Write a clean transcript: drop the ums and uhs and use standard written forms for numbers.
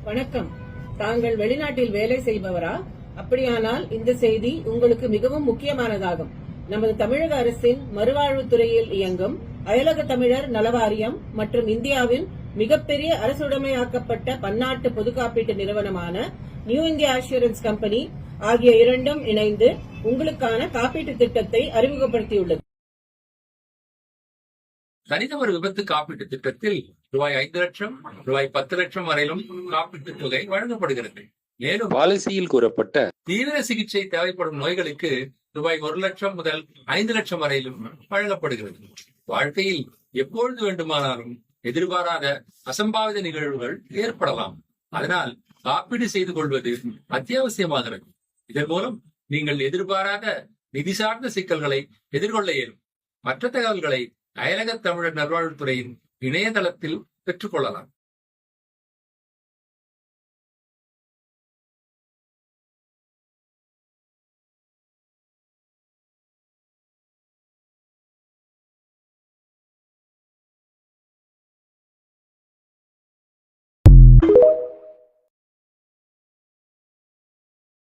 வணக்கம். தாங்கள் வெளிநாட்டில் வேலை செய்பவரா? அப்படியானால் இந்த செய்தி உங்களுக்கு மிகவும் முக்கியமானதாகும். நமது தமிழக அரசின் மறுவாழ்வுத்துறையில் இயங்கும் அயலக தமிழர் நலவாரியம் மற்றும் இந்தியாவின் மிகப்பெரிய அரசுடைமையாக்கப்பட்ட பன்னாட்டு பொது காப்பீட்டு நிறுவனமான நியூ இந்தியா அஷூரன்ஸ் கம்பெனி ஆகிய இரண்டும் இணைந்து உங்களுக்கான காப்பீட்டு திட்டத்தை அறிமுகப்படுத்தியுள்ளது. தனிநபர் விபத்து காப்பீட்டு திட்டத்தில் ரூபாய் 5 லட்சம், ரூபாய் 10 லட்சம் வரையிலும் காப்பீட்டு தொகை வழங்கப்படுகிறது. மேலும் பாலிசியில் கூறப்பட்ட தீவிர சிகிச்சை தேவைப்படும் நோய்களுக்கு ரூபாய் 1 லட்சம் முதல் 5 லட்சம் வரையிலும் வழங்கப்படுகிறது. வாழ்க்கையில் எப்பொழுது வேண்டுமானாலும் எதிர்பாராத அசம்பாவித நிகழ்வுகள் ஏற்படலாம். அதனால் காப்பீடு செய்து கொள்வது அத்தியாவசியமாகிறது. இதன் மூலம் நீங்கள் எதிர்பாராத நிதி சார்ந்த சிக்கல்களை எதிர்கொள்ள இயலும். மற்ற தகவல்களை அயலக தமிழர் நல்வாழ்வுத்துறையின் இணையதளத்தில் பெற்றுக் கொள்ளலாம்.